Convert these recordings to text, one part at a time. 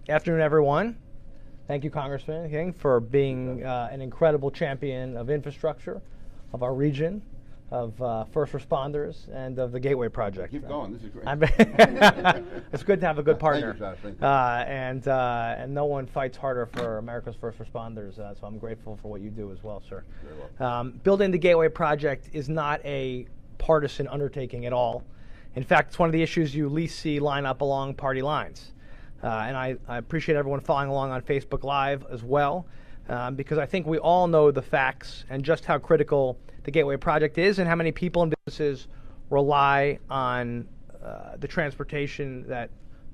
Afternoon, everyone. Thank you, Congressman King, for being an incredible champion of infrastructure, of our region, of first responders, and of the Gateway Project. Keep going. This is great. It's good to have a good partner. Thank you, Josh. Thank you. And no one fights harder for America's first responders, so I'm grateful for what you do as well, sir. Very well. Building the Gateway Project is not a partisan undertaking at all. In fact, it's one of the issues you least see line up along party lines. And I appreciate everyone following along on Facebook Live as well, because I think we all know the facts and just how critical the Gateway Project is and how many people and businesses rely on the transportation that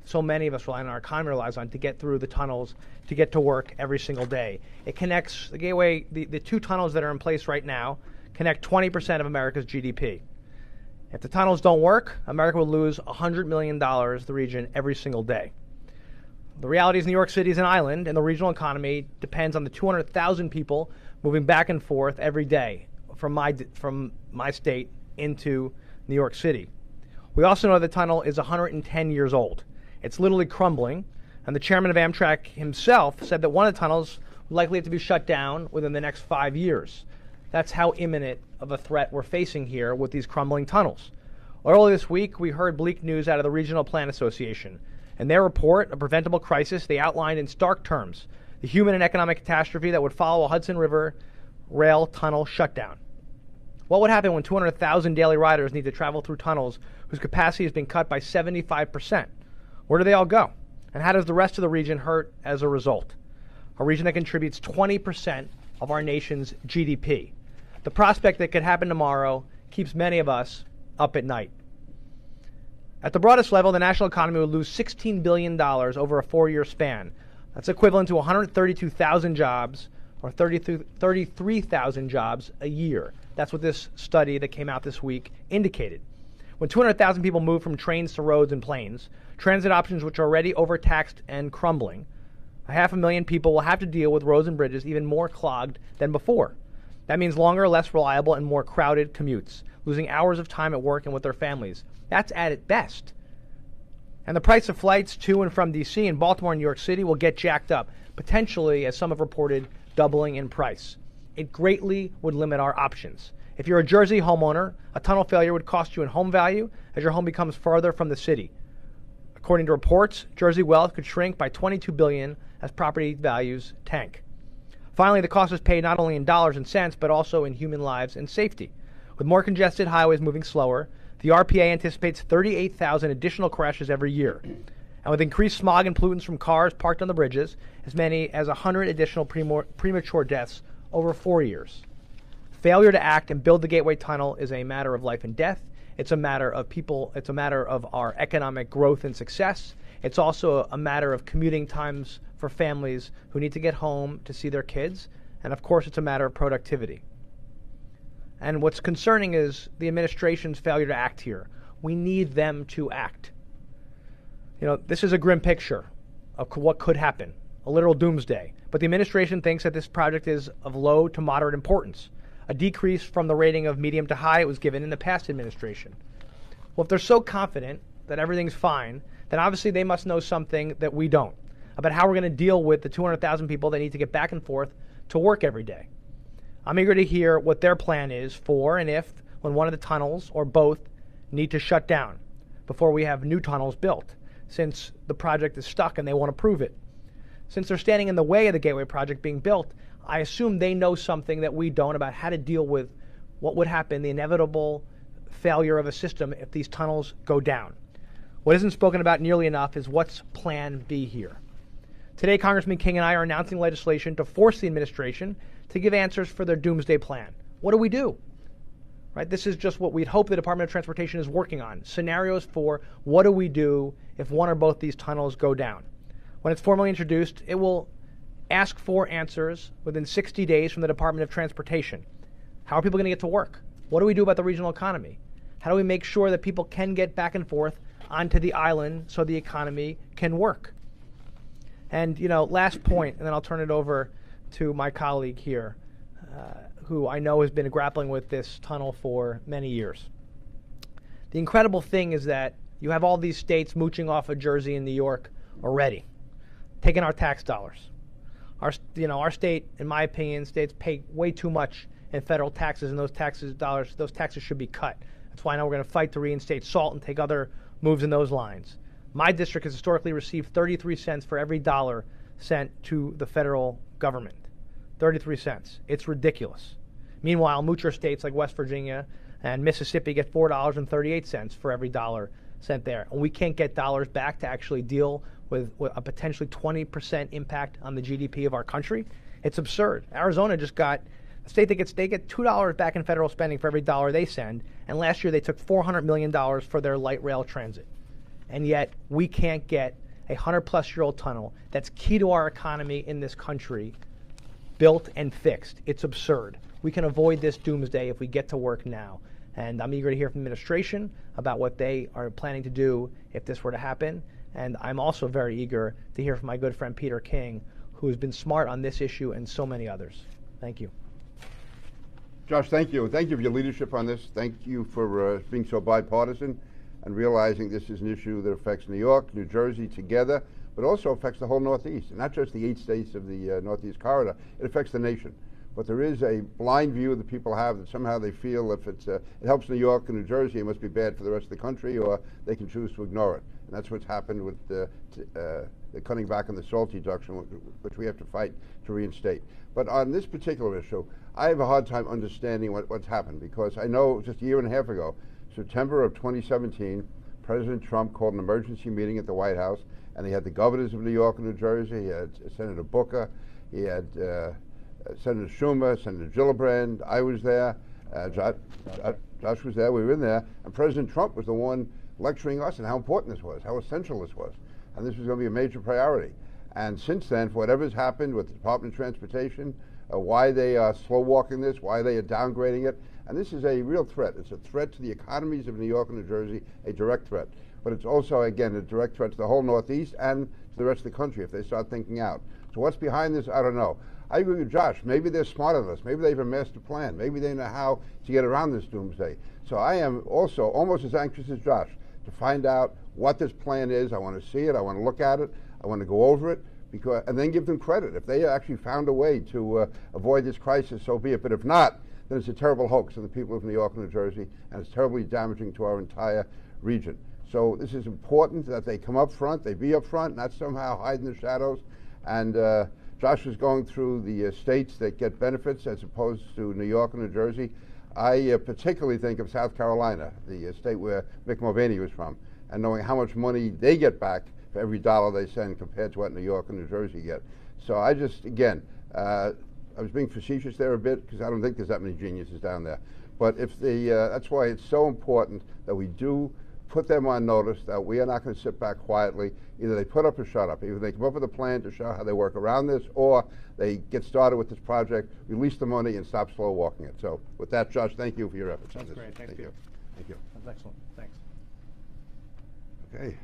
so many of us rely on, our economy relies on, to get through the tunnels, to get to work every single day. It connects, the Gateway, the two tunnels that are in place right now connect 20% of America's GDP. If the tunnels don't work, America will lose $100 million, the region, every single day. The reality is New York City is an island, and the regional economy depends on the 200,000 people moving back and forth every day from my state into New York City. We also know the tunnel is 110 years old. It's literally crumbling, and the chairman of Amtrak himself said that one of the tunnels would likely have to be shut down within the next 5 years. That's how imminent of a threat we're facing here with these crumbling tunnels. Earlier this week, we heard bleak news out of the Regional Plan Association. In their report, A Preventable Crisis, they outlined in stark terms the human and economic catastrophe that would follow a Hudson River rail tunnel shutdown. What would happen when 200,000 daily riders need to travel through tunnels whose capacity has been cut by 75%? Where do they all go? And how does the rest of the region hurt as a result? A region that contributes 20% of our nation's GDP. The prospect that could happen tomorrow keeps many of us up at night. At the broadest level, the national economy would lose $16 billion over a 4-year span. That's equivalent to 132,000 jobs, or 33,000 jobs a year. That's what this study that came out this week indicated. When 200,000 people move from trains to roads and planes, transit options which are already overtaxed and crumbling, 500,000 people will have to deal with roads and bridges even more clogged than before. That means longer, less reliable, and more crowded commutes, losing hours of time at work and with their families. That's at its best. And the price of flights to and from D.C. and Baltimore and New York City will get jacked up, potentially, as some have reported, doubling in price. It greatly would limit our options. If you're a Jersey homeowner, a tunnel failure would cost you in home value as your home becomes farther from the city. According to reports, Jersey wealth could shrink by $22 billion as property values tank. Finally, the cost is paid not only in dollars and cents, but also in human lives and safety. With more congested highways moving slower, the RPA anticipates 38,000 additional crashes every year. And with increased smog and pollutants from cars parked on the bridges, as many as 100 additional premature deaths over 4 years. Failure to act and build the Gateway Tunnel is a matter of life and death. It's a matter of people. It's a matter of our economic growth and success. It's also a matter of commuting times for families who need to get home to see their kids. And of course, it's a matter of productivity. And what's concerning is the administration's failure to act here. We need them to act. You know, this is a grim picture of what could happen, a literal doomsday. But the administration thinks that this project is of low to moderate importance, a decrease from the rating of medium to high it was given in the past administration. Well, if they're so confident that everything's fine, then obviously they must know something that we don't about how we're going to deal with the 200,000 people that need to get back and forth to work every day. I'm eager to hear what their plan is for and if, when one of the tunnels or both need to shut down before we have new tunnels built, since the project is stuck and they won't approve it. Since they're standing in the way of the Gateway Project being built, I assume they know something that we don't about how to deal with what would happen, the inevitable failure of a system if these tunnels go down. What isn't spoken about nearly enough is what's Plan B here. Today, Congressman King and I are announcing legislation to force the administration to give answers for their doomsday plan. What do? Right? This is just what we'd hope the Department of Transportation is working on. Scenarios for what do we do if one or both these tunnels go down. When it's formally introduced, it will ask for answers within 60 days from the Department of Transportation. How are people going to get to work? What do we do about the regional economy? How do we make sure that people can get back and forth onto the island so the economy can work? And, you know, last point, and then I'll turn it over to my colleague here, who I know has been grappling with this tunnel for many years. The incredible thing is that you have all these states mooching off of Jersey and New York already. taking our tax dollars. Our state, in my opinion, states pay way too much in federal taxes, and those taxes should be cut. That's why now we're going to fight to reinstate SALT and take other moves in those lines. My district has historically received 33 cents for every dollar sent to the federal government. 33 cents. It's ridiculous. Meanwhile, moocher states like West Virginia and Mississippi get $4.38 for every dollar sent there. And we can't get dollars back to actually deal with a potentially 20% impact on the GDP of our country. It's absurd. Arizona just got a state that they get $2 back in federal spending for every dollar they send, and last year they took $400 million for their light rail transit. And yet we can't get a 100-plus-year-old tunnel that's key to our economy in this country built and fixed. It's absurd. We can avoid this doomsday if we get to work now. And I'm eager to hear from the administration about what they are planning to do if this were to happen. And I'm also very eager to hear from my good friend Peter King, who has been smart on this issue and so many others. Thank you. Josh, thank you. Thank you for your leadership on this. Thank you for being so bipartisan and realizing this is an issue that affects New York, New Jersey together, but also affects the whole Northeast, and not just the 8 states of the Northeast corridor. It affects the nation. But there is a blind view that people have that somehow they feel if it helps New York and New Jersey, it must be bad for the rest of the country, or they can choose to ignore it. And that's what's happened with the cutting back on the SALT deduction, which we have to fight to reinstate. But on this particular issue, I have a hard time understanding what's happened, because I know just a year and a half ago, September of 2017, President Trump called an emergency meeting at the White House, and he had the governors of New York and New Jersey, he had Senator Booker, he had Senator Schumer, Senator Gillibrand, I was there, Josh was there, we were in there, and President Trump was the one lecturing us on how important this was, how essential this was, and this was going to be a major priority. And since then, for whatever's happened with the Department of Transportation, why they are slow walking this, why they are downgrading it, and this is a real threat. It's a threat to the economies of New York and New Jersey, a direct threat. But it's also, again, a direct threat to the whole Northeast and to the rest of the country if they start thinking out. So what's behind this, I don't know. I agree with Josh. Maybe they're smarter than us. Maybe they have a master plan. Maybe they know how to get around this doomsday. So I am also almost as anxious as Josh to find out what this plan is. I want to see it. I want to look at it. I want to go over it, and then give them credit. If they actually found a way to avoid this crisis, so be it. But if not, then it's a terrible hoax on the people of New York and New Jersey, and it's terribly damaging to our entire region. So this is important that they come up front, they be up front, not somehow hide in the shadows. And Josh was going through the states that get benefits as opposed to New York and New Jersey. I particularly think of South Carolina, the state where Mick Mulvaney was from, and knowing how much money they get back for every dollar they send compared to what New York and New Jersey get. So I just, again, I was being facetious there a bit because I don't think there's that many geniuses down there. But if that's why it's so important that we do put them on notice that we are not going to sit back quietly. Either they put up or shut up. Either they come up with a plan to show how they work around this, or they get started with this project, release the money, and stop slow walking it. So with that, Josh, thank you for your efforts. That's great. Thank you. Thank you. That's excellent. Thanks. Okay.